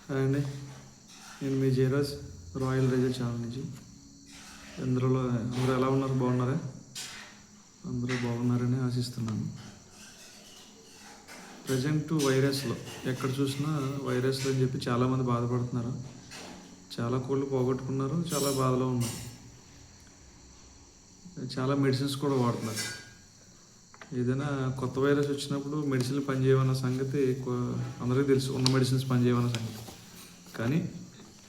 Hi అండి, నేను మీ Jayaraj royal raiser channel నుంచి. అందరూ ఎలా ఉన్నారు? బాగున్నారా? అందరూ బాగున్నారని ఆశిస్తున్నాను. ప్రజెంట్ వైరస్లో ఎక్కడ చూసినా వైరస్లో అని చెప్పి చాలామంది బాధపడుతున్నారు. చాలా కోళ్ళు పోగొట్టుకున్నారు, చాలా బాధలో ఉన్నారు. చాలా మెడిసిన్స్ కూడా వాడుతున్నారు. ఏదైనా కొత్త వైరస్ వచ్చినప్పుడు మెడిసిన్లు పనిచేయమన్న సంగతి అందరికీ తెలుసు, ఉన్న మెడిసిన్స్ పనిచేయమన్న సంగతి. కానీ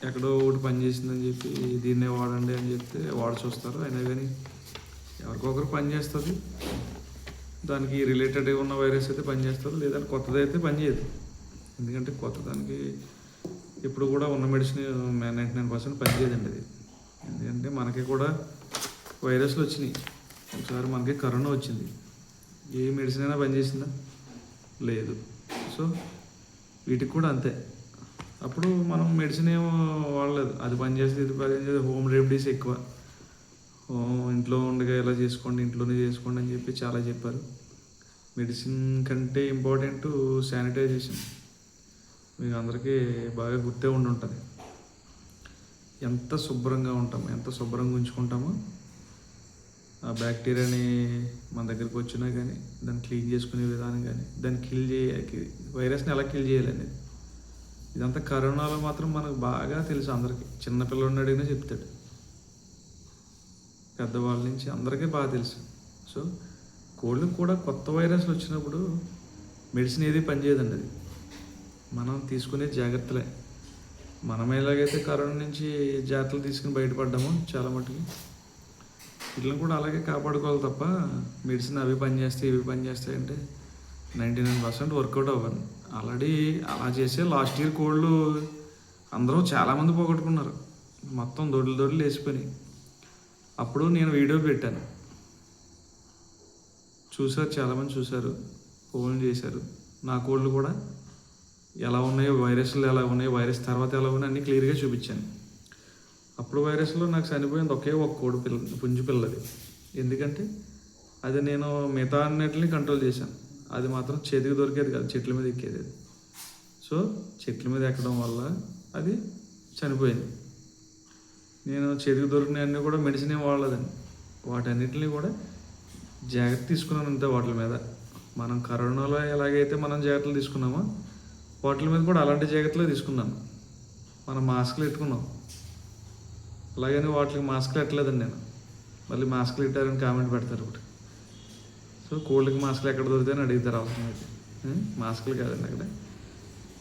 ఎక్కడో ఒకటి పనిచేసిందని చెప్పి దీన్నే వాడండి అని చెప్తే వాడి చూస్తారు. అయినా కానీ ఎవరికొకరు పనిచేస్తుంది. దానికి రిలేటెడ్ ఉన్న వైరస్ అయితే పనిచేస్తుంది, లేదంటే కొత్తది అయితే పనిచేయదు. ఎందుకంటే కొత్త దానికి ఇప్పుడు కూడా ఉన్న మెడిసిన్ 99% పనిచేయదండి అది. ఎందుకంటే మనకి కూడా వైరస్లు వచ్చినాయి. ఒకసారి మనకి కరోనా వచ్చింది. ఏ మెడిసిన్ అయినా పనిచేసిందా? లేదు. సో వీటికి కూడా అంతే. అప్పుడు మనం మెడిసిన్ ఏమో వాడలేదు, అది పనిచేస్తే ఇది పనిచేస్తే హోమ్ రెమెడీస్ ఎక్కువ. ఇంట్లో ఉండగా ఎలా చేసుకోండి, ఇంట్లోనే చేసుకోండి అని చెప్పి చాలా చెప్పారు. మెడిసిన్ కంటే ఇంపార్టెంట్ శానిటైజేషన్. మీకు అందరికీ బాగా గుర్తే ఉండి ఉంటుంది. ఎంత శుభ్రంగా ఉంటామో, ఎంత శుభ్రంగా ఉంచుకుంటామో ఆ బ్యాక్టీరియాని మన దగ్గరికి వచ్చినా కానీ దాన్ని క్లీన్ చేసుకునే విధానం కానీ, దాన్ని వైరస్ని ఎలా కిల్ చేయాలనేది, ఇదంతా కరోనాలో మాత్రం మనకు బాగా తెలుసు. అందరికీ చిన్నపిల్లలు అడిగినా చెప్తాడు, పెద్దవాళ్ళ నుంచి అందరికీ బాగా తెలుసు. సో కోళ్ళకు కూడా కొత్త వైరస్లు వచ్చినప్పుడు మెడిసిన్ ఏది పనిచేయదండి. అది మనం తీసుకునే జాగ్రత్తలే. మనం ఎలాగైతే కరోనా నుంచి జాగ్రత్తలు తీసుకుని బయటపడ్డామో చాలా మటుకు వీళ్ళని కూడా అలాగే కాపాడుకోవాలి తప్ప మెడిసిన్ అవి పనిచేస్తాయి ఇవి పనిచేస్తాయి అంటే 99% వర్కౌట్ అవ్వను. ఆల్రెడీ అలా చేసే లాస్ట్ ఇయర్ కోళ్ళు అందరూ చాలామంది పోగొట్టుకున్నారు. మొత్తం దొడ్లు వేసిపోయినాయి. అప్పుడు నేను వీడియో పెట్టాను, చూశారు, చాలామంది చూశారు, ఫోన్ చేశారు. నా కోళ్ళు కూడా ఎలా ఉన్నాయో, వైరస్లు ఎలా ఉన్నాయో, వైరస్ తర్వాత ఎలా ఉన్నాయో అన్నీ క్లియర్గా చూపించాను. అప్పుడు వైరస్లో నాకు చనిపోయింది ఒకే ఒక కోడి పిల్ల, పుంజు పిల్లది. ఎందుకంటే అది నేను మిగతా అన్నిటిని కంట్రోల్ చేశాను. అది మాత్రం చేతికి దొరికేది కాదు, చెట్ల మీద ఎక్కేది అది. సో చెట్ల మీద ఎక్కడం వల్ల అది చనిపోయింది. నేను చేతికి దొరికినవన్నీ కూడా మెడిసిన్ ఏం వాడలేదండి. వాటన్నిటిని కూడా జాగ్రత్త తీసుకున్నాను అంతే. వాటి మీద మనం కరోనాలో ఎలాగైతే మనం జాగ్రత్తలు తీసుకున్నామో వాటి మీద కూడా అలాంటి జాగ్రత్తలు తీసుకున్నాను. మనం మాస్కులు పెట్టుకున్నాం, అలాగని వాటికి మాస్కులు పెట్టలేదండి నేను. మళ్ళీ మాస్కులు పెట్టారని కామెంట్ పెడతారు ఒకటి. సో కోళ్ళకి మాస్కులు ఎక్కడ దొరుకుతాయని అడుగుతారు అవసరమైతే. మాస్కులు కాదండి అక్కడ.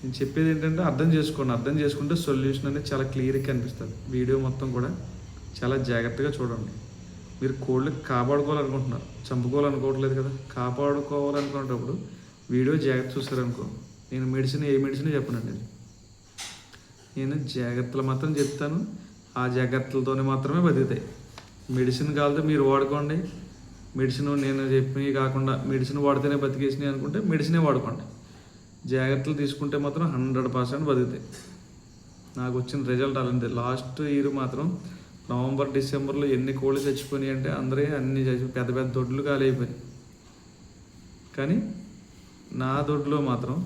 నేను చెప్పేది ఏంటంటే అర్థం చేసుకోండి. అర్థం చేసుకుంటే సొల్యూషన్ అనేది చాలా క్లియర్గా కనిపిస్తుంది. వీడియో మొత్తం కూడా చాలా జాగ్రత్తగా చూడండి. మీరు కోళ్ళకి కాపాడుకోవాలనుకుంటున్నారు, చంపుకోవాలనుకోవట్లేదు కదా. కాపాడుకోవాలనుకునేటప్పుడు వీడియో జాగ్రత్త చూస్తారనుకో, నేను ఏ మెడిసిన్ చెప్పనండి. నేను జాగ్రత్తలు మాత్రం చెప్తాను. ఆ జాగ్రత్తలతోనే మాత్రమే బతుకుతాయి. మెడిసిన్ కావాలంటే మీరు వాడుకోండి. మెడిసిన్ నేను చెప్పినవి కాకుండా మెడిసిన్ వాడితేనే బతికేసినాయి అనుకుంటే మెడిసినే వాడుకోండి. జాగ్రత్తలు తీసుకుంటే మాత్రం 100% బతుకుతాయి. నాకు వచ్చిన రిజల్ట్ అలాంటి. లాస్ట్ ఇయర్ మాత్రం నవంబర్ డిసెంబర్లో ఎన్ని కోళ్ళు చచ్చిపోయినాయి అంటే అందరూ అన్ని పెద్ద పెద్ద దొడ్లు ఖాళీ అయిపోయినాయి. కానీ నా దొడ్లో మాత్రం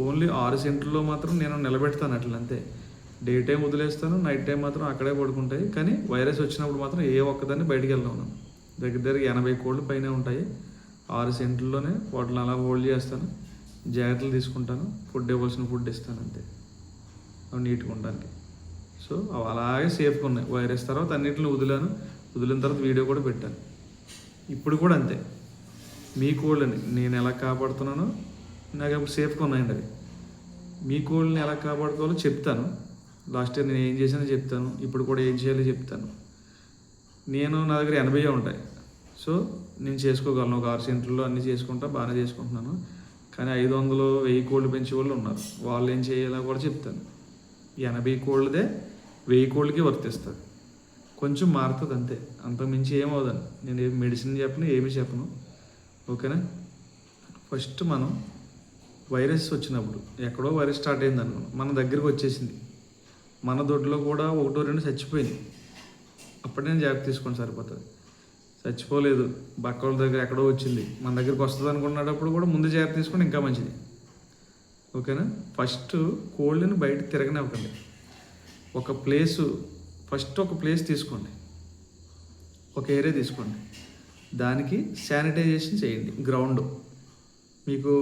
ఓన్లీ 6 సెంట్లలో మాత్రం నేను నిలబెడతాను అట్లా అంతే. డే టైం వదిలేస్తాను, నైట్ టైం మాత్రం అక్కడే పడుకుంటాయి. కానీ వైరస్ వచ్చినప్పుడు మాత్రం ఏ ఒక్కదాన్ని బయటికి వెళ్ళాను. దగ్గర 80 కోళ్ళు పైన ఉంటాయి. 6 సెంట్లలోనే వాటిని అలా హోల్డ్ చేస్తాను, జాగ్రత్తలు తీసుకుంటాను, ఫుడ్ ఇవ్వాల్సిన ఫుడ్ ఇస్తాను అంతే, అవి నీట్గా ఉండడానికి. సో అవి అలాగే సేఫ్గా ఉన్నాయి. వైరస్ తర్వాత అన్నింటిని వదిలిన తర్వాత వీడియో కూడా పెట్టాను. ఇప్పుడు కూడా అంతే. మీ కోళ్ళని నేను ఎలా కాపాడుతున్నానో నాకు ఇప్పుడు సేఫ్గా ఉన్నాయండి అవి. మీ కోళ్ళని ఎలా కాపాడుకోవాలో చెప్తాను. లాస్ట్ ఇయర్ నేను ఏం చేశానో చెప్తాను, ఇప్పుడు కూడా ఏం చేయాలో చెప్తాను. నా దగ్గర 80 ఉంటాయి. సో నేను చేసుకోగలను. ఒక 6 సెంట్లలో అన్నీ చేసుకుంటా, బాగానే చేసుకుంటున్నాను. కానీ 500, 1000 కోళ్ళు పెంచే వాళ్ళు ఉన్నారు. వాళ్ళు ఏం చేయాలో కూడా చెప్తాను. 80 కోళ్ళదే 1000 కోళ్ళకి వర్తిస్తుంది. కొంచెం మారుతుంది అంతే, అంతకుమించి ఏమవుదని. నేను ఏం మెడిసిన్ చెప్పను, ఏమి చెప్పను. ఓకేనా? ఫస్ట్ మనం వైరస్ వచ్చినప్పుడు ఎక్కడో వైరస్ స్టార్ట్ అయింది అనుకున్నాం, మన దగ్గరికి వచ్చేసింది. మన దొడ్లో కూడా 1-2 చచ్చిపోయింది. అప్పుడు నేను జాగ్రత్త తీసుకొని సరిపోతుంది. చచ్చిపోలేదు, పక్క వాళ్ళ దగ్గర ఎక్కడో వచ్చింది, మన దగ్గరికి వస్తుంది అనుకున్నప్పుడు కూడా ముందు జాగ్రత్త తీసుకొని ఇంకా మంచిది. ఓకేనా. ఫస్ట్ కోళ్ళని బయట తిరగనివ్వకండి. ఒక ప్లేస్ తీసుకోండి, ఒక ఏరియా తీసుకోండి, దానికి శానిటైజేషన్ చేయండి. గ్రౌండ్ మీకు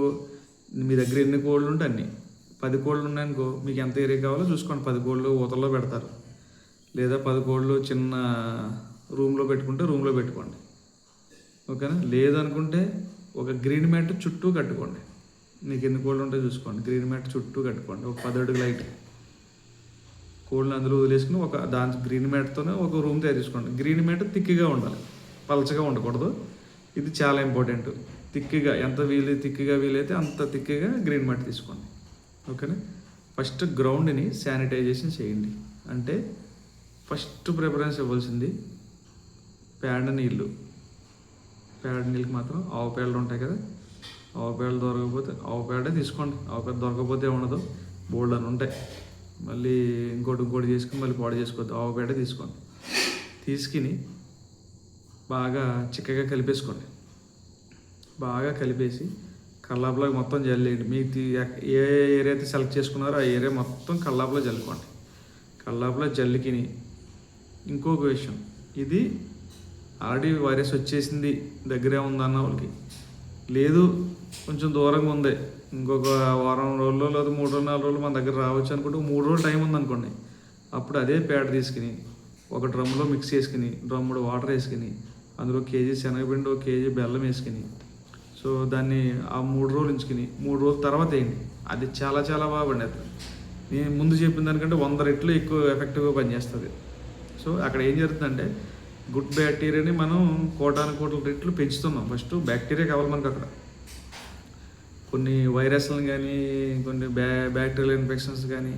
మీ దగ్గర ఎన్ని కోళ్ళు ఉంటే అన్ని 10 కోళ్ళు ఉన్నాయనుకో, మీకు ఎంత ఏరియా కావాలో చూసుకోండి. 10 కోళ్ళు ఊతల్లో పెడతారు, లేదా 10 కోళ్ళు చిన్న రూమ్లో పెట్టుకోండి. ఓకేనా. లేదనుకుంటే ఒక గ్రీన్ మ్యాట్ చుట్టూ కట్టుకోండి. మీకు ఎన్ని కోళ్ళు ఉంటే చూసుకోండి, గ్రీన్ మ్యాట్ చుట్టూ కట్టుకోండి. ఒక 10 అడుగుల లైట్ కోళ్ళని అందులో వదిలేసుకుని దాని గ్రీన్ మ్యాట్తోనే ఒక రూమ్ తయారు చేసుకోండి. గ్రీన్ మ్యాట్ థిక్గా ఉండాలి, పలచగా ఉండకూడదు. ఇది చాలా ఇంపార్టెంట్. ఎంత థిక్గా వీలైతే అంత థిక్గా గ్రీన్ మ్యాట్ తీసుకోండి. ఓకేనా. ఫస్ట్ గ్రౌండ్ని శానిటైజేషన్ చేయండి. అంటే ఫస్ట్ ప్రిఫరెన్స్ ఇవ్వాల్సింది పేడ నీళ్ళకి మాత్రం ఆవు పేడలు ఉంటాయి కదా, ఆవు పేడలు దొరకకపోతే ఆవు పేడే తీసుకోండి. ఆవు పేడ దొరకకపోతే ఉండదు, బోల్డ్ అని ఉంటాయి. మళ్ళీ ఇంకోటి చేసుకుని మళ్ళీ పాడు చేసుకోవద్దు. ఆవు పేడ తీసుకోండి. తీసుకుని బాగా చిక్కగా కలిపేసుకోండి. బాగా కలిపేసి కల్లాపులోకి మొత్తం జల్లేయండి. మీకు ఏ ఏరియా అయితే సెలెక్ట్ చేసుకున్నారో ఆ ఏరియా మొత్తం కల్లాపులో జల్లుకోండి. కల్లాపులో జల్లికిని ఇంకొక విషయం, ఇది ఆల్రెడీ వైరస్ వచ్చేసింది దగ్గరే ఉందన్న వాళ్ళకి, లేదు కొంచెం దూరంగా ఉంది, ఇంకొక వారం రోజుల్లో లేదా 3 రోజులు 4 రోజులు మన దగ్గర రావచ్చు అనుకుంటే 3 రోజులు టైం ఉందనుకోండి, అప్పుడు అదే పేడ తీసుకుని ఒక డ్రమ్లో మిక్స్ చేసుకుని, డ్రమ్ముడు వాటర్ వేసుకుని, అందులో కేజీ శనగపిండి, 1 కేజీ బెల్లం వేసుకుని, సో దాన్ని ఆ 3 రోజులు ఉంచుకుని 3 రోజుల తర్వాత వేయండి. అది చాలా చాలా బాగా పండేస్తుంది. నేను ముందు చెప్పిన దానికంటే 100 రెట్లు ఎక్కువ ఎఫెక్టివ్గా పనిచేస్తుంది. సో అక్కడ ఏం జరుగుతుందంటే గుడ్ బ్యాక్టీరియాని మనం కోటాను రెట్లు పెంచుతున్నాం. ఫస్ట్ బ్యాక్టీరియా కావాలి మనకు. అక్కడ కొన్ని వైరస్లను కానీ కొన్ని బ్యాక్టీరియల్ ఇన్ఫెక్షన్స్ కానీ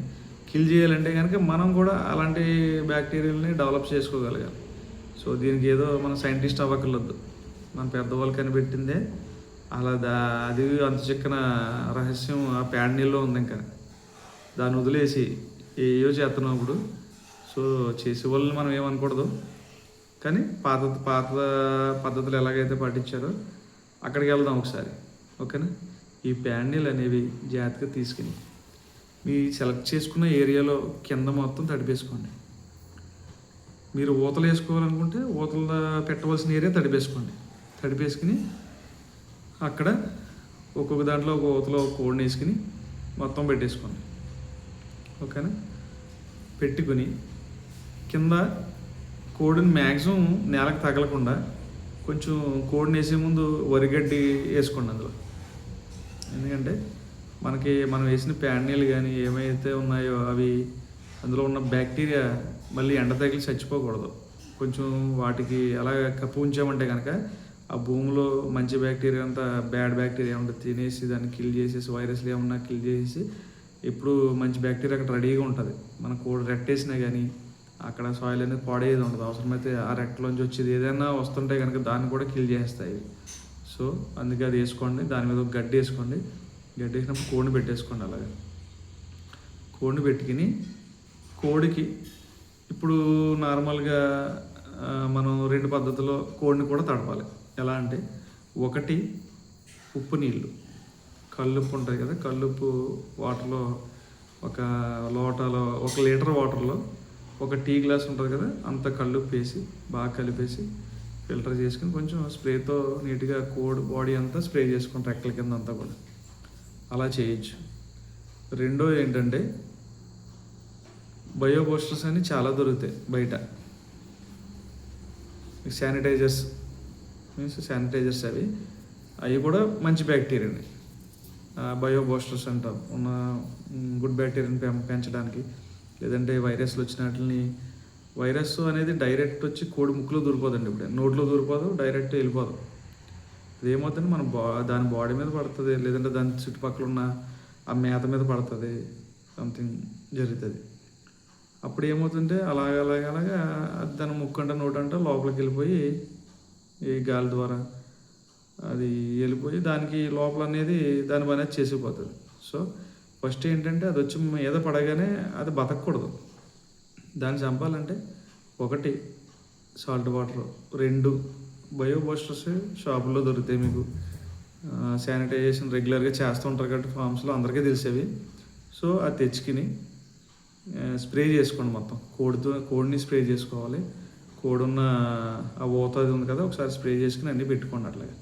కిల్ చేయాలంటే కనుక మనం కూడా అలాంటి బ్యాక్టీరియాలని డెవలప్ చేసుకోగలగాలి. సో దీనికి ఏదో మనం సైంటిస్ట్ అవ్వకలేదు, మన పెద్దవాళ్ళు కనిపెట్టిందే అలా. అది అంత చిక్కన రహస్యం ఆ పేడ నీళ్ళలో ఉంది. ఇంకా దాన్ని వదిలేసి ఏయో చేస్తున్నప్పుడు సో చేసే వాళ్ళని మనం ఏమనకూడదు. కానీ పాత పద్ధతులు ఎలాగైతే పాటించారో అక్కడికి వెళ్దాం ఒకసారి. ఓకేనా. ఈ ప్యాడ్ నీళ్ళు అనేవి జాగ్రత్తగా తీసుకుని మీ సెలెక్ట్ చేసుకున్న ఏరియాలో కింద మొత్తం తడిపేసుకోండి. మీరు ఊతలు వేసుకోవాలనుకుంటే ఊతలు పెట్టవలసిన ఏరియా తడిపేసుకుని అక్కడ ఒక్కొక్క దాంట్లో ఒక ఊతలో కోడిని వేసుకుని మొత్తం పెట్టేసుకోండి. ఓకేనా. పెట్టుకుని కింద కోడిని మ్యాక్సిమం నేలకు తగలకుండా కొంచెం కోడిని వేసే ముందు వరిగడ్డి వేసుకోండి అందులో. ఎందుకంటే మనం వేసిన ప్యాడ్ నీళ్ళు కానీ ఏమైతే ఉన్నాయో అవి అందులో ఉన్న బ్యాక్టీరియా మళ్ళీ ఎండ తగిలి చచ్చిపోకూడదు. కొంచెం వాటికి అలా కప్పు ఉంచామంటే కనుక ఆ భూమిలో మంచి బ్యాక్టీరియా అంతా బ్యాడ్ బ్యాక్టీరియా ఉంటుంది తినేసి దాన్ని కిల్ చేసేసి, వైరస్లు ఏమన్నా కిల్ చేసేసి ఇప్పుడు మంచి బ్యాక్టీరియా అక్కడ రెడీగా ఉంటుంది. మన కోడి రెట్టేసినా కానీ అక్కడ సాయిల్ అనేది పాడేది ఉండదు. అవసరమైతే ఆ రెట్టలోంచి వచ్చేది ఏదైనా వస్తుంటే కనుక దాన్ని కూడా కిల్ చేస్తాయి. సో అందుకే అది వేసుకోండి. దాని మీద ఒక గడ్డి వేసుకోండి. గడ్డి వేసినప్పుడు కోడిని పెట్టేసుకోండి. అలాగే కోడిని పెట్టుకుని కోడికి ఇప్పుడు నార్మల్గా మనం 2 పద్ధతుల్లో కోడిని కూడా తడపాలి. ఎలా అంటే, ఒకటి ఉప్పు నీళ్ళు, కల్లుప్పు ఉంటుంది కదా, కల్లుప్పు వాటర్లో ఒక లోటాలో 1 లీటర్ వాటర్లో 1 టీ గ్లాస్ ఉంటుంది కదా అంత కల్లుప్పు వేసి బాగా కలిపేసి ఫిల్టర్ చేసుకుని కొంచెం స్ప్రేతో నీట్గా కోడి బాడీ అంతా స్ప్రే చేసుకుని రెక్కల కింద అంతా కూడా అలా చేయొచ్చు. రెండో ఏంటంటే బయో బూస్టర్స్ అని చాలా దొరుకుతాయి బయట. శానిటైజర్స్ అవి కూడా మంచి బ్యాక్టీరియాని బయో బూస్టర్స్ అంటాం. ఉన్న గుడ్ బ్యాక్టీరియాని పెంచడానికి. లేదంటే వైరస్లు వచ్చినట్లని, వైరస్ అనేది డైరెక్ట్ వచ్చి కోడి ముక్కులో దూరిపోదండి. ఇప్పుడు నోట్లో దూరిపోదు, డైరెక్ట్ వెళ్ళిపోదు. అదేమవుతుంది మన దాని బాడీ మీద పడుతుంది, లేదంటే దాని చుట్టుపక్కల ఉన్న ఆ మేత మీద పడుతుంది, సంథింగ్ జరుగుతుంది. అప్పుడు ఏమవుతుంటే అలాగా దాని ముక్కు అంటే నోటంట లోపలికి వెళ్ళిపోయి ఈ గాలి ద్వారా అది వెళ్ళిపోయి దానికి లోపల అనేది దాని పని అనేది చేసిపోతుంది. సో ఫస్ట్ ఏంటంటే అది వచ్చి మీద పడగానే అది బతకూడదు. దాన్ని చంపాలంటే 1 సాల్ట్ వాటర్, 2 బయో బూస్టర్స్ షాపుల్లో దొరుకుతాయి మీకు. శానిటైజేషన్ రెగ్యులర్గా చేస్తూ ఉంటారు కాబట్టి ఫామ్స్లో అందరికీ తెలిసేవి. సో అది తెచ్చుకుని స్ప్రే చేసుకోండి మొత్తం. కోడిని స్ప్రే చేసుకోవాలి. కోడున్న ఆ ఊత అది ఉంది కదా, ఒకసారి స్ప్రే చేసుకుని అన్నీ పెట్టుకోండి అట్లాగే.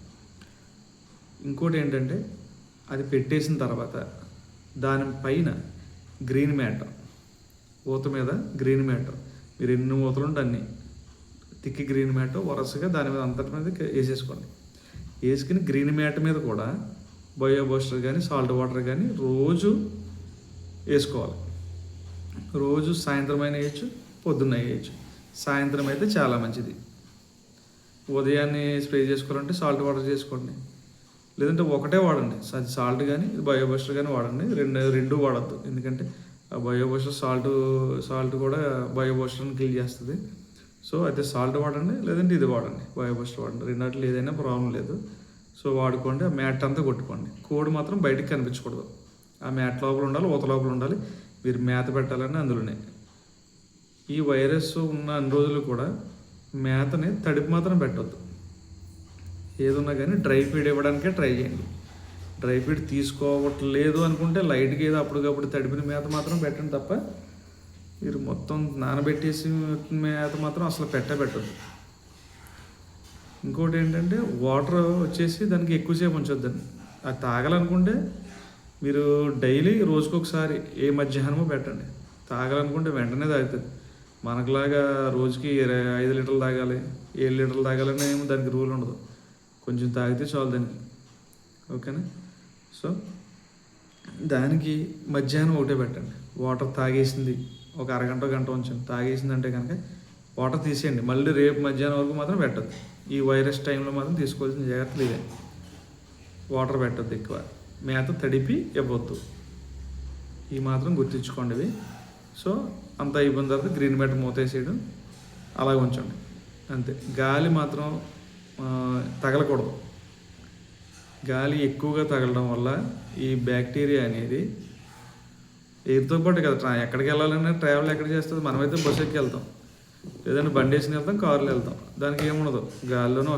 ఇంకోటి ఏంటంటే, అది పెట్టేసిన తర్వాత దానిపైన గ్రీన్ మ్యాట్, ఊత మీద గ్రీన్ మ్యాట్, మీరు ఎన్ని ఊతలు ఉంటే అన్ని తిక్కి గ్రీన్ మ్యాట్ వరుసగా దాని మీద అంతటి మీద వేసేసుకోండి. వేసుకుని గ్రీన్ మ్యాట్ మీద కూడా బయో బూస్టర్ కానీ సాల్ట్ వాటర్ కానీ రోజు వేసుకోవాలి. రోజు సాయంత్రం అయినా వేయచ్చు, పొద్దున్న వేయచ్చు. సాయంత్రం అయితే చాలా మంచిది. ఉదయాన్నే స్ప్రే చేసుకోవాలంటే సాల్ట్ వాటర్ చేసుకోండి, లేదంటే ఒకటే వాడండి. అది సాల్ట్ కానీ బయో బూస్టర్ కానీ వాడండి. రెండు వాడద్దు, ఎందుకంటే ఆ బయో బూస్టర్ సాల్ట్ కూడా బయో బూస్టర్ని కిల్ చేస్తుంది. సో అయితే సాల్ట్ వాడండి, లేదంటే ఇది వాడండి, బయో బూస్టర్ వాడండి. రెండాట్లు ఏదైనా ప్రాబ్లం లేదు. సో వాడుకోండి. ఆ మ్యాట్ అంతా కొట్టుకోండి. కోడి మాత్రం బయటికి కనిపించకూడదు. ఆ మ్యాట్ లోపల ఉండాలి, ఊత లోపల ఉండాలి. మీరు మేత పెట్టాలని అందులోనే. ఈ వైరస్ ఉన్న అన్ని రోజులు కూడా మేతని తడిపి మాత్రం పెట్టవద్దు. ఏదున్నా కానీ డ్రై ఫీడ్ ఇవ్వడానికే ట్రై చేయండి. డ్రై ఫీడ్ తీసుకోవట్లేదు అనుకుంటే లైట్గా ఏదో అప్పటికప్పుడు తడిపిన మేత మాత్రం పెట్టండి తప్ప మీరు మొత్తం నానబెట్టేసి మేత మాత్రం అసలు పెట్టద్దు. ఇంకోటి ఏంటంటే, వాటర్ వచ్చేసి దానికి ఎక్కువసేపు ఉంచొద్దండి. అది తాగాలనుకుంటే మీరు డైలీ రోజుకొకసారి ఏ మధ్యాహ్నమో పెట్టండి. తాగాలనుకుంటే వెంటనే తాగుతుంది. మనకులాగా రోజుకి 5 లీటర్లు తాగాలి, 7 లీటర్లు తాగాలని ఏమో దానికి రూల్ ఉండదు. కొంచెం తాగితే చాలు దానికి. ఓకేనా? సో దానికి మధ్యాహ్నం ఒకటే పెట్టండి. వాటర్ తాగేసింది ఒక అరగంట గంట ఉంచండి. తాగేసిందంటే కనుక వాటర్ తీసేయండి. మళ్ళీ రేపు మధ్యాహ్నం వరకు మాత్రం పెట్టద్దు. ఈ వైరస్ టైంలో మాత్రం తీసుకోవాల్సిన జాగ్రత్తలు ఇవే. వాటర్ పెట్టద్దు ఎక్కువ, మేత తడిపి ఇవ్వద్దు. ఈ మాత్రం గుర్తించుకోండి ఇవి. సో అంతా అయిపోయిన తర్వాత గ్రీన్ మ్యాట్ మూతేసేయడం, అలాగ ఉంచండి అంతే. గాలి మాత్రం తగలకూడదు. గాలి ఎక్కువగా తగలడం వల్ల ఈ బ్యాక్టీరియా అనేది ఎయిర్తో పాటు కదా, ఎక్కడికి వెళ్ళాలన్నా ట్రావెల్ ఎక్కడ చేస్తుంది. మనమైతే బస్సు ఎక్కి వెళ్తాం, లేదంటే బండి వేసుకుని వెళ్తాం, కారులో వెళ్తాం. దానికి ఏముండదు, గాలిలోనే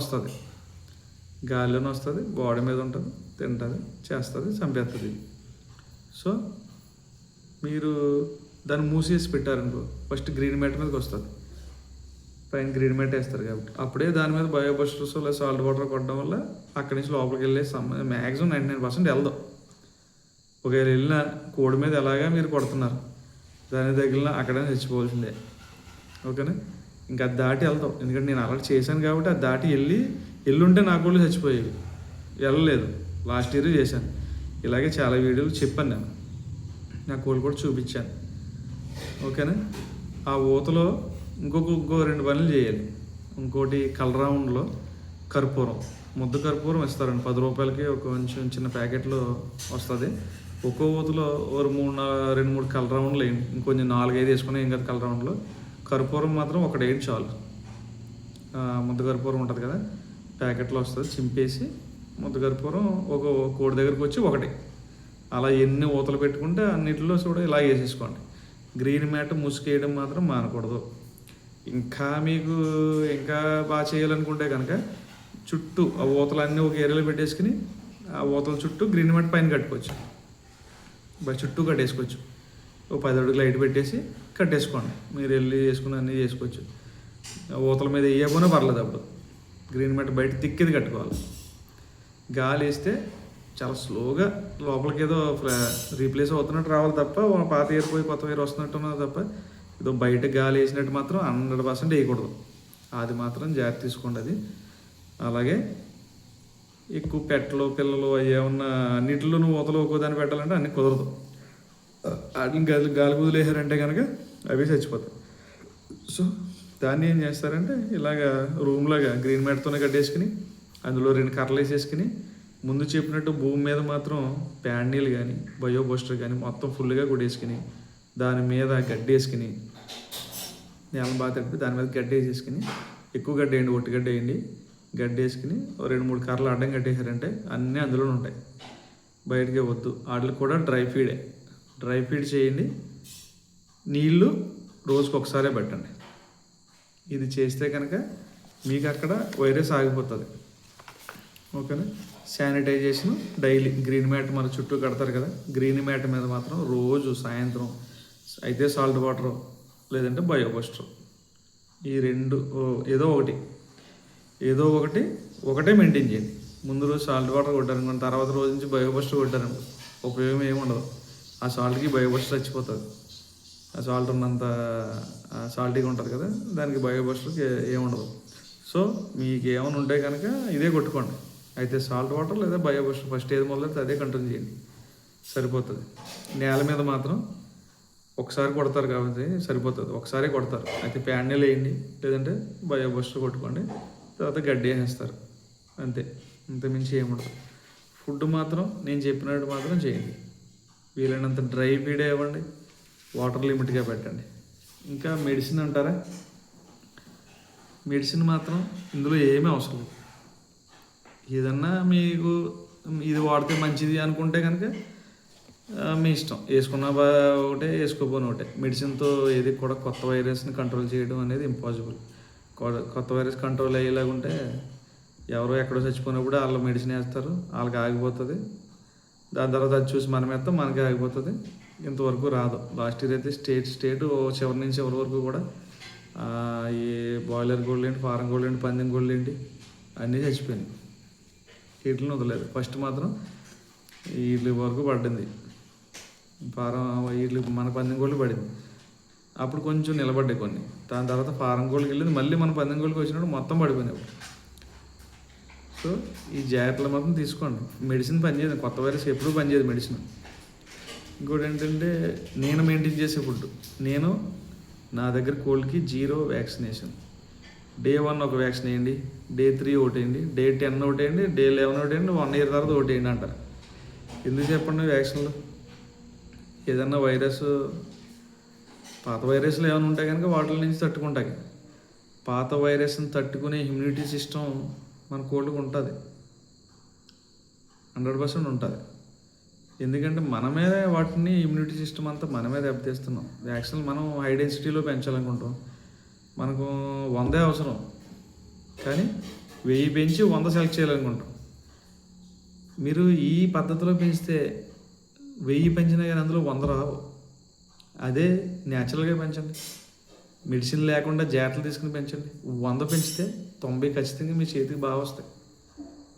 వస్తుంది. బాడీ మీద ఉంటుంది, తింటుంది, చేస్తుంది, చంపేస్తుంది. సో మీరు దాన్ని మూసేసి పెట్టారనుకో, ఫస్ట్ గ్రీన్ మ్యాట్ మీదకి వస్తుంది. పైన గ్రీన్ మ్యాట్ వేస్తారు కాబట్టి అప్పుడే దాని మీద బయో బస్టర్స్ లేదా సాల్ట్ వాటర్ కొట్టడం వల్ల అక్కడి నుంచి లోపలికి వెళ్ళే మ్యాక్సిమం 99% వెళ్దాం. ఒకవేళ వెళ్ళిన కోడి మీద ఎలాగా మీరు కొడుతున్నారు, దాని తగిలిన అక్కడే చచ్చిపోవాల్సిందే. ఓకేనా? ఇంకా అది దాటి వెళ్తాం. ఎందుకంటే నేను అలర్ట్ చేశాను కాబట్టి అది దాటి ఎల్లుంటే నా కోళ్ళు చచ్చిపోయేవి. వెళ్ళలేదు. లాస్ట్ ఇయర్ చేశాను ఇలాగే, చాలా వీడియోలు చెప్పాను నేను, నా కోళ్ళు కూడా చూపించాను. ఓకేనా? ఆ ఊతలో ఇంకో 2 పనులు చేయాలి. ఇంకోటి కలరౌండ్లో కర్పూరం, ముద్ద కర్పూరం ఇస్తారండి. 10 రూపాయలకి ఒక కొంచెం చిన్న ప్యాకెట్లో వస్తుంది. ఒక్కో ఊతలో 2-3 కలరౌండ్లు వేయండి. ఇంకొంచెం 4-5 వేసుకుని ఏం కాదు. కలరౌండ్లో కర్పూరం మాత్రం ఒకటి వేయండి చాలు. ముద్ద కర్పూరం ఉంటుంది కదా, ప్యాకెట్లో వస్తుంది. చింపేసి ముద్ద కర్పూరం ఒక కోడి దగ్గరికి వచ్చి ఒకటి, అలా ఎన్ని ఊతలు పెట్టుకుంటే అన్నిటిలో కూడా ఇలా వేసేసుకోండి. గ్రీన్ మ్యాట్ ముసుకేయడం మాత్రం మానకూడదు. ఇంకా మీకు ఇంకా బాగా చేయాలనుకుంటే కనుక చుట్టూ ఆ ఊతలన్నీ ఒక ఏరియాలో పెట్టేసుకుని ఆ ఊతల చుట్టూ గ్రీన్ మ్యాట్ పైన కట్టుకోవచ్చు. చుట్టూ కట్టేసుకోవచ్చు. ఒక 10 అడుగులు లైట్ పెట్టేసి కట్టేసుకోండి. మీరు వెళ్ళి చేసుకుని అన్నీ చేసుకోవచ్చు. ఊతల మీద వేయకపోయినా పర్లేదు. అప్పుడు గ్రీన్ మ్యాట్ బయట తిక్కేది కట్టుకోవాలి. గాలి వేస్తే చాలా స్లోగా లోపలికి ఏదో రీప్లేస్ అవుతున్నట్టు రావాలి తప్ప, పాత ఇయర్ పోయి కొత్త ఇయర్ వస్తున్నట్టు ఉన్నది తప్ప, ఏదో బయట గాలి వేసినట్టు మాత్రం 100% వేయకూడదు. అది మాత్రం జాగ్రత్త తీసుకోండి. అది అలాగే ఎక్కువ పెట్టలు పిల్లలు ఏమన్నా అన్నింటిలోనూ ఊతలు ఒక్కో దాన్ని పెట్టాలంటే అన్నీ కుదరదు. వాటిని గాలి కుదిలేసారంటే కనుక అవి చచ్చిపోతాయి. సో దాన్ని ఏం చేస్తారంటే ఇలాగా రూమ్లాగా గ్రీన్ మ్యాట్తోనే కట్టేసుకుని అందులో 2 కర్రలు వేసేసుకుని ముందు చెప్పినట్టు భూమి మీద మాత్రం ప్యాన్నీలు కానీ బయో బూస్టర్ కానీ మొత్తం ఫుల్గా కొట్టేసుకుని దాని మీద గడ్డి వేసుకుని నేలను బాగా తడిపి దాని మీద గడ్డి వేసేసుకుని, ఎక్కువ గడ్డి వేయండి, ఒట్టి గడ్డి వేయండి, గడ్డి వేసుకుని 2-3 కర్రలు అడ్డం కట్టేసారంటే అన్నీ అందులోనే ఉంటాయి, బయటకే వద్దు. వాటికి కూడా డ్రై ఫీడ్ చేయండి. నీళ్ళు రోజుకు ఒకసారే పెట్టండి. ఇది చేస్తే కనుక మీకు అక్కడ వైరస్ ఆగిపోతుంది. ఓకేనా? Sanitization daily. గ్రీన్ మ్యాట్ మన చుట్టూ కడతారు కదా, గ్రీన్ మ్యాట్ మీద మాత్రం రోజు సాయంత్రం అయితే సాల్ట్ వాటర్ లేదంటే బయోబస్టర్, ఈ రెండు ఏదో ఒకటే మెయింటైన్ చేయండి. ముందు రోజు సాల్ట్ వాటర్ కొట్టారనుకోండి, తర్వాత రోజు నుంచి బయోబస్టర్ కొట్టారనుకో ఉపయోగం ఏమి ఉండదు. ఆ సాల్ట్కి బయోబస్టర్ చచ్చిపోతుంది. ఆ సాల్ట్ ఉన్నంత సాల్టీగా ఉంటుంది కదా, దానికి బయోబస్టర్కి ఏముండదు. సో మీకు ఏమైనా ఉంటే కనుక ఇదే కొట్టుకోండి. అయితే సాల్ట్ వాటర్ లేదా బయోబస్టర్ ఫస్ట్ ఏది మొదలైతే అదే కంటిన్యూ చేయండి, సరిపోతుంది. నేల మీద మాత్రం ఒకసారి కొడతారు కాబట్టి సరిపోతుంది, ఒకసారి కొడతారు. అయితే ప్యాన్నెల్ వేయండి, లేదంటే బయోబస్టర్ కొట్టుకోండి, తర్వాత గడ్డి వేసేస్తారు, అంతే. ఇంతమించి ఏముండదు. ఫుడ్ మాత్రం నేను చెప్పినట్టు మాత్రం చేయండి. వీలైనంత డ్రై ఫీడ్ ఇవ్వండి, వాటర్ లిమిట్గా పెట్టండి. ఇంకా మెడిసిన్ అంటారా, మెడిసిన్ మాత్రం ఇందులో ఏమీ అవసరం లేదు. ఏదన్నా మీకు ఇది వాడితే మంచిది అనుకుంటే కనుక మీ ఇష్టం, వేసుకున్న ఒకటే వేసుకోపోయిన ఒకటే. మెడిసిన్తో ఏది కూడా కొత్త వైరస్ని కంట్రోల్ చేయడం అనేది ఇంపాసిబుల్. కొత్త వైరస్ కంట్రోల్ అయ్యేలాగుంటే ఎవరో ఎక్కడో చచ్చిపోయినప్పుడు వాళ్ళు మెడిసిన్ వేస్తారు, వాళ్ళకి ఆగిపోతుంది. దాని తర్వాత అది చూసి మనం వేస్తాం, మనకి ఆగిపోతుంది. ఇంతవరకు రాదు. లాస్ట్ ఇయర్ అయితే స్టేట్ చివరి నుంచి చివరి వరకు కూడా ఈ బాయిలర్ కోళ్ళు ఏంటి, ఫారం కోళ్ళు ఏంటి, పందెం కోళ్ళు ఏంటి అన్నీ చచ్చిపోయినాయి. వీటిని వదలేదు. ఫస్ట్ మాత్రం వీటి వరకు పడింది, వీటికి మన పందెం కోళ్ళు పడింది. అప్పుడు కొంచెం నిలబడ్డాయి కొన్ని. దాని తర్వాత ఫారం కోళ్ళకి వెళ్ళింది, మళ్ళీ మన పందెం కోళ్ళకి వచ్చినప్పుడు మొత్తం పడిపోయినాయి. సో ఈ జాగ్రత్తలు మాత్రం తీసుకోండి. మెడిసిన్ పనిచేయదు, కొత్త వైరస్ ఎప్పుడూ పనిచేయదు మెడిసిన్. ఇంకోటి ఏంటంటే నేను మెయింటైన్ చేసే ఫుడ్, నా దగ్గర కోల్డ్కి 0 వ్యాక్సినేషన్. డే 1 ఒక వ్యాక్సిన్ వేయండి, డే 3 ఒకటి వేయండి, డే 10 ఒకటి వేయండి, డే 11 ఒకటి వేయండి, 1 ఇయర్ తర్వాత ఒకటి వేయండి అంటారు. ఎందుకు చెప్పండి వ్యాక్సిన్లు? ఏదన్నా వైరస్, పాత వైరస్లు ఏమైనా ఉంటాయి కనుక వాటి నుంచి తట్టుకుంటాయి. పాత వైరస్ని తట్టుకునే ఇమ్యూనిటీ సిస్టమ్ మన కోళ్ళకు ఉంటుంది, 100% ఉంటుంది. ఎందుకంటే మనమే వాటిని ఇమ్యూనిటీ సిస్టమ్ అంతా మనమే దెబ్బతీస్తున్నాం. వ్యాక్సిన్ మనం హై డెన్సిటీలో పెంచాలనుకుంటాం, మనకు 100 అవసరం, కానీ 1000 పెంచి 100 సెలెక్ట్ చేయాలనుకుంటాం. మీరు ఈ పద్ధతిలో పెంచితే 1000 పెంచినా కానీ అందులో 100 రావు. అదే న్యాచురల్గా పెంచండి, మెడిసిన్ లేకుండా జాగ్రత్తలు తీసుకుని పెంచండి. 100 పెంచితే 90 ఖచ్చితంగా మీ చేతికి బాగా వస్తాయి,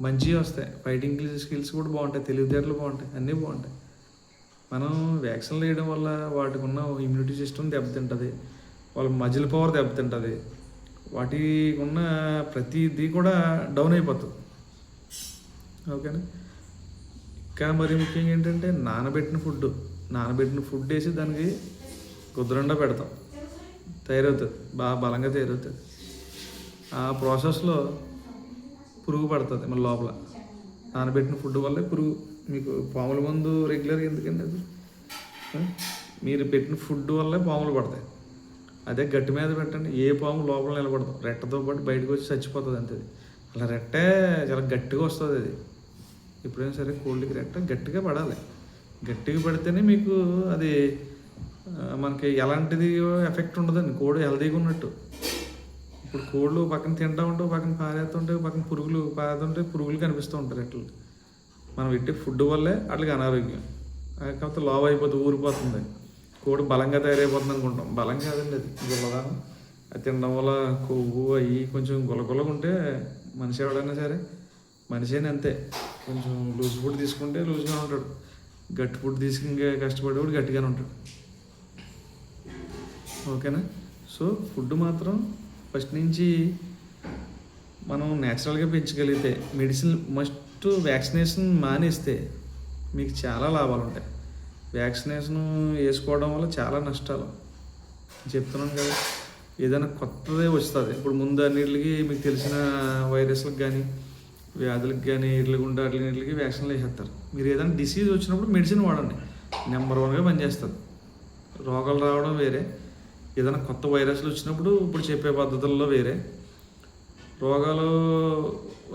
మంచిగా వస్తాయి. ఫైటింగ్ స్కిల్స్ కూడా బాగుంటాయి, తెలివితేటలు బాగుంటాయి, అన్నీ బాగుంటాయి. మనం వ్యాక్సిన్లు వేయడం వల్ల వాటికి ఉన్న ఇమ్యూనిటీ సిస్టమ్ దెబ్బతింటుంది, వాళ్ళ మజిల్ పవర్ దెబ్బతింటుంది, వాటికి ఉన్న ప్రతిదీ కూడా డౌన్ అయిపోతుంది. ఓకేనా? ఇంకా మరి ముఖ్యంగా ఏంటంటే నానబెట్టిన ఫుడ్ వేసి దానికి కుదరండా పెడతాం, తయారవుతుంది, బాగా బలంగా తయారవుతుంది. ఆ ప్రాసెస్లో పురుగు పడుతుంది మన లోపల. నానబెట్టిన ఫుడ్ వల్లే పురుగు. మీకు పాముల మందు రెగ్యులర్గా ఎందుకండి అది? మీరు పెట్టిన ఫుడ్ వల్లే పాములు పడతాయి. అదే గట్టి మీద పెట్టండి, ఏ పాము లోపల నిలబడతాం, రెట్టతో పాటు బయటకు వచ్చి చచ్చిపోతుంది అంతే. అలా రెట్టే చాలా గట్టిగా వస్తుంది అది. ఎప్పుడైనా సరే కోళ్ళకి రెట్ట గట్టిగా పడాలి, గట్టిగా పడితేనే మీకు అది మనకి ఎలాంటిది ఎఫెక్ట్ ఉండదండి. కోడి హెల్తీగా ఉన్నట్టు. ఇప్పుడు కోళ్ళు పక్కన తింటూ ఉంటావు, పక్కన పారేస్తుంటాయి, పక్కన పురుగులు పారేస్తుంటే పురుగులు కనిపిస్తూ ఉంటారు. ఎట్లా మనం పెట్టే ఫుడ్ వల్లే అట్లకి అనారోగ్యం. కాకపోతే లావ్ అయిపోతుంది, ఊరిపోతుంది, కోడి బలంగా తయారైపోతుంది అనుకుంటాం. బలం కాదండి అది, గుల్లదానం. అది తినడం వల్ల కొవ్వు అవి కొంచెం గుల్లగుల్లగా ఉంటే మనిషి ఎవడైనా సరే, మనిషి అయినా అంతే. కొంచెం లూజ్ ఫుడ్ తీసుకుంటే లూజ్గా ఉంటాడు, గట్టి ఫుడ్ తీసుకుని కష్టపడేవాడు గట్టిగానే ఉంటాడు. ఓకేనా? సో ఫుడ్ మాత్రం ఫస్ట్ నుంచి మనం న్యాచురల్గా పెంచగలిగితే, మెడిసిన్ మస్ట్ వ్యాక్సినేషన్ మానేస్తే మీకు చాలా లాభాలు ఉంటాయి. వ్యాక్సినేషన్ వేసుకోవడం వల్ల చాలా నష్టాలు చెప్తున్నాను కదా. ఏదైనా కొత్తదే వస్తుంది. ఇప్పుడు ముందు అన్నిటికి మీకు తెలిసిన వైరస్లకు కానీ వ్యాధులకు కానీ ఇట్లా గుండా అట్లకి వ్యాక్సిన్లు వేసేస్తారు. మీరు ఏదైనా డిసీజ్ వచ్చినప్పుడు మెడిసిన్ వాడండి, నెంబర్ 1గా పనిచేస్తుంది. రోగాలు రావడం వేరే, ఏదైనా కొత్త వైరస్లు వచ్చినప్పుడు ఇప్పుడు చెప్పే పద్ధతుల్లో వేరే.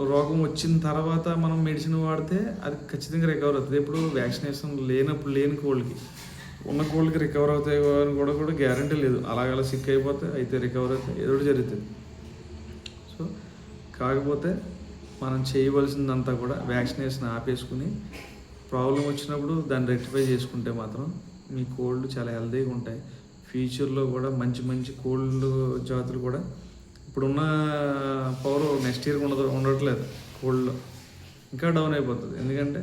రోగం వచ్చిన తర్వాత మనం మెడిసిన్ వాడితే అది ఖచ్చితంగా రికవర్ అవుతుంది. ఇప్పుడు వ్యాక్సినేషన్ లేని కోళ్ళకి, ఉన్న కోళ్ళకి రికవర్ అవుతాయి అని కూడా గ్యారంటీ లేదు. అలాగలా సిక్ అయిపోతే అయితే రికవర్ అవుతాయి, ఏదో ఒకటి జరుగుతుంది. సో కాకపోతే మనం చేయవలసిందంతా కూడా వ్యాక్సినేషన్ ఆపేసుకుని ప్రాబ్లం వచ్చినప్పుడు దాన్ని రెక్టిఫై చేసుకుంటే మాత్రం మీ కోళ్ళు చాలా హెల్తీగా ఉంటాయి. ఫ్యూచర్లో కూడా మంచి మంచి కోళ్ళు జాతులు కూడా ఇప్పుడున్న పవర్ నెక్స్ట్ ఇయర్ ఉండట్లేదు. కోళ్ళలో ఇంకా డౌన్ అయిపోతుంది. ఎందుకంటే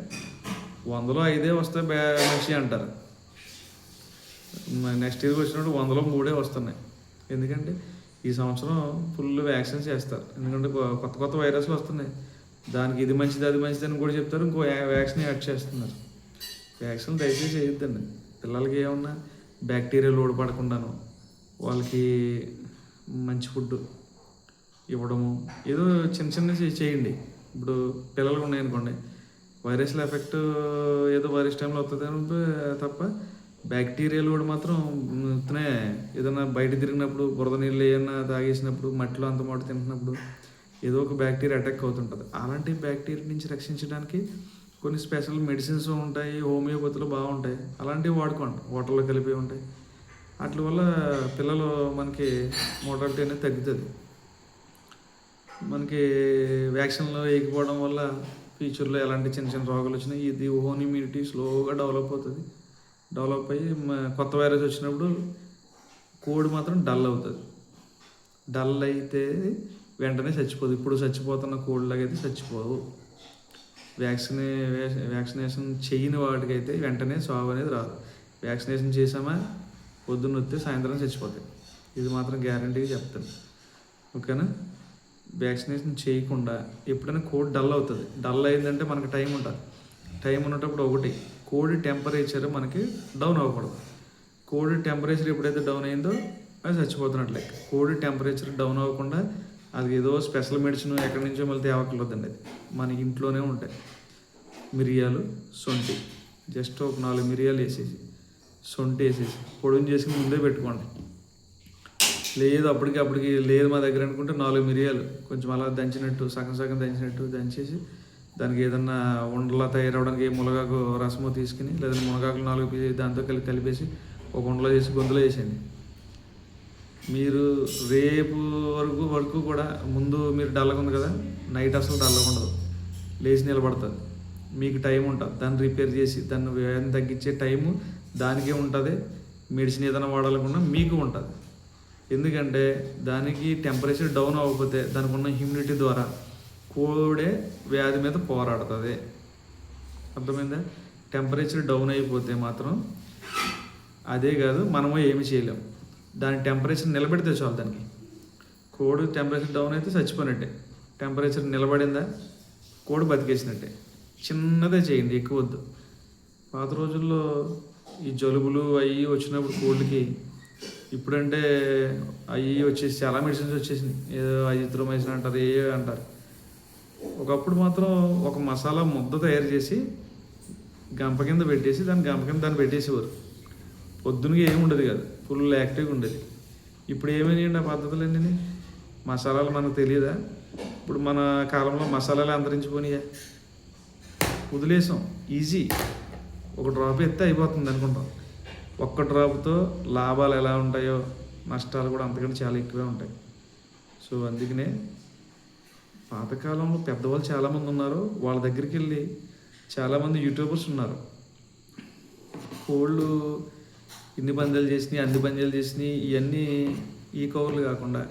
100లో 5 వస్తాయి మంచి అంటారు. నెక్స్ట్ ఇయర్కి వచ్చినప్పుడు 100లో 3 వస్తున్నాయి. ఎందుకంటే ఈ సంవత్సరం ఫుల్ వ్యాక్సిన్స్ చేస్తారు. ఎందుకంటే కొత్త కొత్త వైరస్లు వస్తున్నాయి. దానికి ఇది మంచిది అది మంచిది అని కూడా చెప్తారు. ఇంకో వ్యాక్సిన్ యాడ్ చేస్తున్నారు. వ్యాక్సిన్ దయచేసి చేయొద్దండి. పిల్లలకి ఏమన్నా బ్యాక్టీరియా లోడ్ పడకుండాను వాళ్ళకి మంచి ఫుడ్ ఇవ్వడము ఏదో చిన్న చిన్న చేయండి. ఇప్పుడు పిల్లలు ఉన్నాయనుకోండి, వైరస్ల ఎఫెక్ట్ ఏదో వైరస్ టైంలో వస్తుంది తప్ప బ్యాక్టీరియా లోడ్ మాత్రం ఇతనే ఏదైనా బయట తిరిగినప్పుడు బురద నీళ్ళు ఏమన్నా తాగేసినప్పుడు మట్టిలో అంత మాట తింటున్నప్పుడు ఏదో ఒక బ్యాక్టీరియా అటాక్ అవుతుంటుంది. అలాంటి బ్యాక్టీరియా నుంచి రక్షించడానికి కొన్ని స్పెషల్ మెడిసిన్స్ ఉంటాయి. హోమియోపతిలో బాగుంటాయి. అలాంటివి వాడుకోండి. వాటర్లో కలిపి ఉంటాయి. వాటి వల్ల పిల్లలు మనకి మోటాలిటీ అనేది తగ్గుతుంది. మనకి వ్యాక్సిన్లో వేయకపోవడం వల్ల ఫ్యూచర్లో ఎలాంటి చిన్న చిన్న రోగాలు వచ్చినాయి ఇది ఓన్ ఇమ్యూనిటీ స్లోగా డెవలప్ అవుతుంది. డెవలప్ అయ్యి కొత్త వైరస్ వచ్చినప్పుడు కోడి మాత్రం డల్ అవుతుంది. డల్ అయితే వెంటనే చచ్చిపోదు. ఇప్పుడు చచ్చిపోతున్న కోడిలాగా అయితే చచ్చిపోవు. వ్యాక్సినేషన్ చేయని వాటికైతే వెంటనే సాగు అనేది రాదు. వ్యాక్సినేషన్ చేసామా పొద్దున్న వస్తే సాయంత్రం చచ్చిపోతాయి. ఇది మాత్రం గ్యారంటీగా చెప్తాను. ఓకేనా? వ్యాక్సినేషన్ చేయకుండా ఎప్పుడైనా కోడి డల్ అవుతుంది. డల్ అయిందంటే మనకి టైం ఉంటుంది. టైం ఉన్నప్పుడు ఒకటి కోడి టెంపరేచర్ మనకి డౌన్ అవ్వకూడదు. కోడి టెంపరేచర్ ఎప్పుడైతే డౌన్ అయిందో అది చచ్చిపోతున్నట్లే. కోడి టెంపరేచర్ డౌన్ అవ్వకుండా అది ఏదో స్పెషల్ మెడిసిన్ ఎక్కడి నుంచో మళ్ళీ తేవక్కర్లేదండి. అది మన ఇంట్లోనే ఉంటాయి. మిరియాలు, సొంటి, జస్ట్ ఒక 4 మిరియాలు వేసేసి సొంటి వేసేసి పొడిని చేసి ముందే పెట్టుకోండి. లేదు అప్పటికి లేదు మా దగ్గర అనుకుంటే 4 మిరియాలు కొంచెం అలా దంచినట్టు సగం సగం దంచినట్టు దంచేసి దానికి ఏదన్నా ఉండలా తయారవడానికి మునగాకు రసము తీసుకుని లేదంటే మునగాకులు 4 దాంతో కలిపేసి ఒక ఉండలో చేసి గొంతులో వేసేయండి. మీరు రేపు వరకు కూడా ముందు మీరు డల్గా ఉంది కదా, నైట్ అసలు డల్గా ఉండదు. లేచి నిలబడుతుంది. మీకు టైం ఉంటుంది. దాన్ని రిపేర్ చేసి దాన్ని వ్యాధిని తగ్గించే టైము దానికే ఉంటుంది. మెడిసిన్ ఏదైనా వాడాలనుకున్నా మీకు ఉంటుంది. ఎందుకంటే దానికి టెంపరేచర్ డౌన్ అవ్వకపోతే దానికి ఉన్న హ్యూమిడిటీ ద్వారా కోడే వ్యాధి మీద పోరాడుతుంది. అర్థమైందా? టెంపరేచర్ డౌన్ అయిపోతే మాత్రం అదే కాదు మనము ఏమి చేయలేము. దాని టెంపరేచర్ నిలబెడితే చాలు. దానికి కోడి టెంపరేచర్ డౌన్ అయితే చచ్చిపోయినట్టే. టెంపరేచర్ నిలబడిందా కోడి బతికేసినట్టే. చిన్నదే చేయండి, ఎక్కువ వద్దు. పాత రోజుల్లో ఈ జలుబులు అవి వచ్చినప్పుడు కోళ్ళకి ఇప్పుడంటే అవి వచ్చేసి చాలా మెడిసిన్స్ వచ్చేసినాయి. ఏదో అజిత్రోమైసిన్ అంటారు, ఏ అంటారు. ఒకప్పుడు మాత్రం ఒక మసాలా ముద్ద తయారు చేసి గంప కింద పెట్టేసి దాన్ని పెట్టేసేవారు. పొద్దునగా ఏమి ఉండదు కదా, ఫుల్ యాక్టివ్గా ఉండేది. ఇప్పుడు ఏమైనాయండి ఆ పద్ధతులన్నీ? మసాలాలు మనకు తెలియదా? ఇప్పుడు మన కాలంలో మసాలాలు అంతరించిపోయినాయా? వదిలేసాం. ఈజీ, ఒక డ్రాప్ ఎత్తే అయిపోతుంది అనుకుంటాం. ఒక్క డ్రాప్తో లాభాలు ఎలా ఉంటాయో నష్టాలు కూడా అంతకంటే చాలా ఎక్కువే ఉంటాయి. సో అందుకనే పాతకాలంలో పెద్దవాళ్ళు చాలామంది ఉన్నారు. వాళ్ళ దగ్గరికి వెళ్ళి చాలామంది యూట్యూబర్స్ ఉన్నారు. కోళ్ళు ఇన్ని పందాలు చేసినాయి, అన్ని పందాలు చేసినాయి, ఇవన్నీ ఈ కవర్లు కాకుండా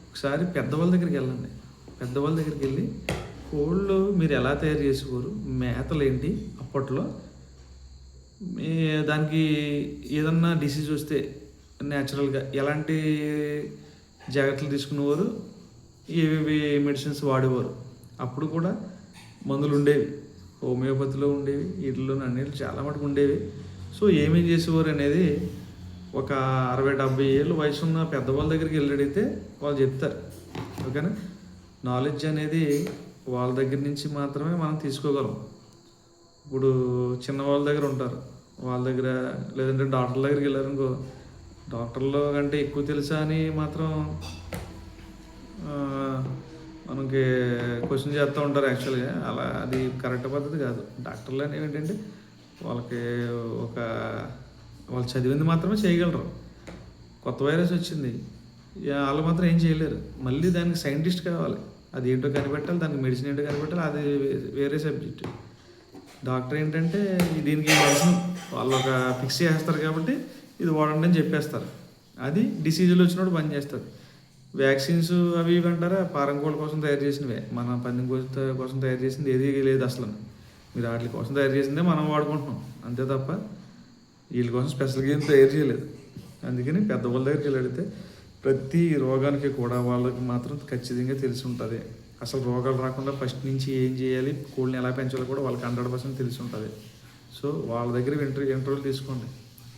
ఒకసారి పెద్దవాళ్ళ దగ్గరికి వెళ్ళండి. పెద్దవాళ్ళ దగ్గరికి వెళ్ళి కోళ్ళు మీరు ఎలా తయారు చేసుకోరు, మేతలు ఏంటి, అప్పట్లో దానికి ఏదన్నా డిసీజ్ వస్తే న్యాచురల్గా ఎలాంటి జాగ్రత్తలు తీసుకునేవారు, ఏవేవి మెడిసిన్స్ వాడేవారు. అప్పుడు కూడా మందులు ఉండేవి, హోమియోపతిలో ఉండేవి, వీటిలో అన్నిటి చాలా మటుకు ఉండేవి. సో ఏమేం చేసేవారు అనేది ఒక 60-70 ఏళ్ళు వయసు ఉన్న పెద్దవాళ్ళ దగ్గరికి వెళ్ళి అడిగితే వాళ్ళు చెప్తారు. ఓకేనా? నాలెడ్జ్ అనేది వాళ్ళ దగ్గర నుంచి మాత్రమే మనం తీసుకోగలం. ఇప్పుడు చిన్నవాళ్ళ దగ్గర ఉంటారు, వాళ్ళ దగ్గర లేదంటే డాక్టర్ల దగ్గరికి వెళ్ళారనుకో, డాక్టర్లో కంటే ఎక్కువ తెలుసా అని మాత్రం మనకి క్వశ్చన్ చేస్తూ ఉంటారు. యాక్చువల్గా అలా అది కరెక్ట్ పద్ధతి కాదు. డాక్టర్లు అనేవి ఏంటంటే వాళ్ళకి వాళ్ళు చదివింది మాత్రమే చేయగలరు. కొత్త వైరస్ వచ్చింది, వాళ్ళు మాత్రం ఏం చేయలేరు. మళ్ళీ దానికి సైంటిస్ట్ కావాలి. అది ఏంటో కనిపెట్టాలి, దానికి మెడిసిన్ ఏంటో కనిపెట్టాలి, అది వేరే సబ్జెక్ట్. డాక్టర్ ఏంటంటే దీనికి మెడిసిన్ వాళ్ళు ఒక ఫిక్స్ చేస్తారు కాబట్టి ఇది వాడండి అని చెప్పేస్తారు. అది డిసీజులు వచ్చినప్పుడు పని చేస్తుంది. వ్యాక్సిన్స్ అవి ఇవి అంటారా, పారం కోళ్ళ కోసం తయారు చేసినవే, మన పందెం కోసం తయారు చేసింది ఏది లేదు అసలు. మీరు వాటి కోసం తయారు చేసిందే మనం వాడుకుంటున్నాం అంతే తప్ప వీళ్ళ కోసం స్పెషల్గా ఏం తయారు చేయలేదు. అందుకని పెద్దవాళ్ళ దగ్గరికి వెళ్ళి అడిగితే ప్రతి రోగానికి కూడా వాళ్ళకి మాత్రం ఖచ్చితంగా తెలిసి ఉంటుంది. అసలు రోగాలు రాకుండా ఫస్ట్ నుంచి ఏం చేయాలి, కోళ్ళని ఎలా పెంచాలో కూడా వాళ్ళకి 100% తెలిసి ఉంటుంది. సో వాళ్ళ దగ్గర ఇంటర్వ్యూలు తీసుకోండి.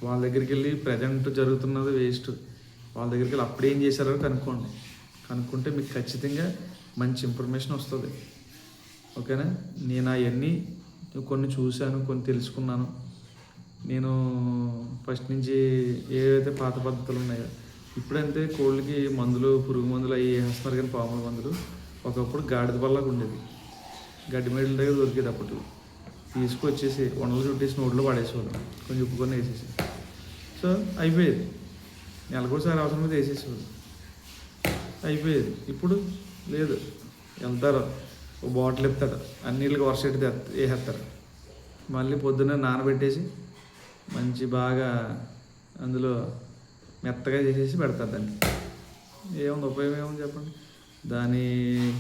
వాళ్ళ దగ్గరికి వెళ్ళి ప్రజెంట్ జరుగుతున్నది వేస్ట్. వాళ్ళ దగ్గరికి వెళ్ళి అప్పుడు ఏం చేశారో కనుక్కోండి. కనుక్కుంటే మీకు ఖచ్చితంగా మంచి ఇన్ఫర్మేషన్ వస్తుంది. ఓకేనా? నేను అవన్నీ కొన్ని చూశాను, కొన్ని తెలుసుకున్నాను. నేను ఫస్ట్ నుంచి ఏవైతే పాత పద్ధతులు ఉన్నాయో, ఇప్పుడంటే కోళ్ళకి మందులు, పురుగు మందులు అవి వేస్తున్నారు కానీ పాముల మందులు. ఒకప్పుడు గాడిద బల్లాగా ఉండేది, గడ్డి మేడల దగ్గర దొరికేది. అప్పట్లో తీసుకొచ్చేసి వండలు చుట్టేసి నోట్లో పడేసేవాళ్ళం, కొంచెం ఉప్పుకొని వేసేసి. సో అయిపోయేది, నెలకోసారి అవసరం మీద వేసేసేవాళ్ళు, అయిపోయేది. ఇప్పుడు లేదు, వెళ్తారు ఓ బాటిల్ ఎత్తాడు, అన్నిటికి వర్షెట్టి వేసేస్తారు. మళ్ళీ పొద్దున్నే నానబెట్టేసి మంచి బాగా అందులో మెత్తగా చేసేసి పెడతారు. దానికి ఏముంది ఉపయోగం, ఏముంది చెప్పండి? దాని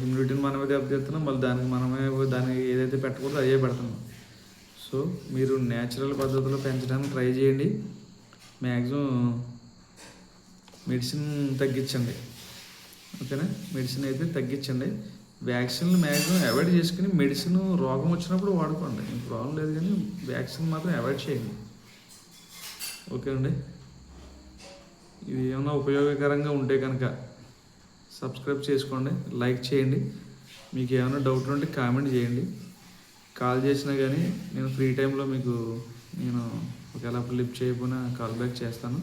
ఇమ్యూనిటీని మనమే దెబ్బతీస్తున్నాం, మళ్ళీ దానికి ఏదైతే పెట్టకూడదో అదే పెడుతున్నాం. సో మీరు న్యాచురల్ పద్ధతిలో పెంచడానికి ట్రై చేయండి. మ్యాక్సిమం మెడిసిన్ తగ్గించండి. ఓకేనా? మెడిసిన్ అయితే తగ్గించండి. వ్యాక్సిన్లు మ్యాక్సిమం అవాయిడ్ చేసుకుని మెడిసిన్ రోగం వచ్చినప్పుడు వాడుకోండి, ప్రాబ్లం లేదు. కానీ వ్యాక్సిన్ మాత్రం అవాయిడ్ చేయండి. ఓకే అండి? ఇది ఏమైనా ఉపయోగకరంగా ఉంటే కనుక సబ్స్క్రైబ్ చేసుకోండి, లైక్ చేయండి. మీకు ఏమైనా డౌట్లు ఉంటే కామెంట్ చేయండి. కాల్ చేసినా కానీ నేను ఫ్రీ టైంలో మీకు ఒకవేళ లిఫ్ట్ చేయకపోయినా కాల్ బ్యాక్ చేస్తాను.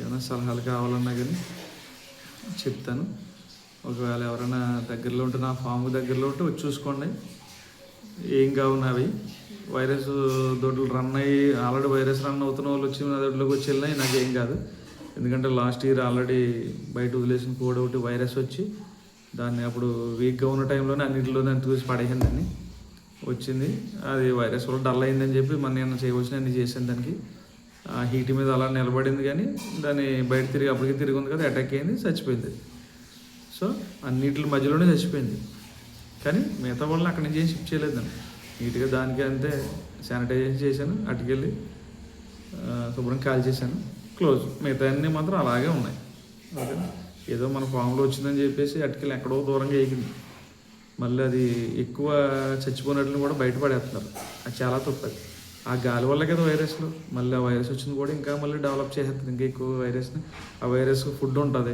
ఏమైనా సలహాలు కావాలన్నా కానీ చెప్తాను. ఒకవేళ ఎవరైనా దగ్గరలో ఉంటే, నా ఫామ్ దగ్గరలో ఉంటే వచ్చి చూసుకోండి. ఏం కావున్నా అవి వైరస్ దొడ్లు రన్ అయ్యి ఆల్రెడీ వైరస్ రన్ అవుతున్న వాళ్ళు వచ్చి నా దొడ్లోకి వచ్చి వెళ్ళినా నాకేం కాదు. ఎందుకంటే లాస్ట్ ఇయర్ ఆల్రెడీ బయట వదిలేసిన కోడ్ ఒకటి వైరస్ వచ్చి దాన్ని అప్పుడు వీక్గా ఉన్న టైంలోనే అన్నింటిలోనే చూసి పడేసిందని వచ్చింది. అది వైరస్ వల్ల డల్ అయిందని చెప్పి నేను చేయవలసిన అన్ని చేశాను. దానికి ఆ హీట్ మీద అలా నిలబడింది, కానీ దాన్ని బయట అప్పటికి తిరిగి ఉంది కదా, అటాక్ అయింది, చచ్చిపోయింది. సో అన్నింటి మధ్యలోనే చచ్చిపోయింది. కానీ మిగతా వాళ్ళని అక్కడి నుంచి ఏం షిఫ్ట్ చేయలేదు. దాన్ని నీట్గా దానికి అంతే శానిటైజేషన్ చేశాను, అటుకెళ్ళి శుభ్రం కాల్ చేశాను, క్లోజ్. మిగతా అన్నీ మాత్రం అలాగే ఉన్నాయి. ఓకే? ఏదో మన ఫామ్లో వచ్చిందని చెప్పేసి అటుకెళ్ళి ఎక్కడో దూరంగా ఎగిరింది. మళ్ళీ అది ఎక్కువ చచ్చిపోయినట్లు కూడా బయటపడేస్తున్నారు. అది చాలా తప్పది. ఆ గాలి వల్ల కదా వైరస్లు, మళ్ళీ ఆ వైరస్ వచ్చింది కూడా ఇంకా మళ్ళీ డెవలప్ చేసేస్తుంది ఇంకా ఎక్కువ వైరస్ని. ఆ వైరస్ ఫుడ్ ఉంటుంది,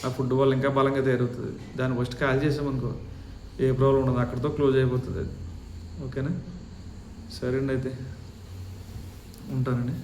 ఆ ఫుడ్ వల్ల ఇంకా బలంగా తయారవుతుంది. దాన్ని ఫస్ట్ కాల్ చేసామనుకో ఏ ప్రాబ్లం ఉండదు, అక్కడితో క్లోజ్ అయిపోతుంది అది. ఓకేనా? సరే అండి, అయితే ఉంటానండి.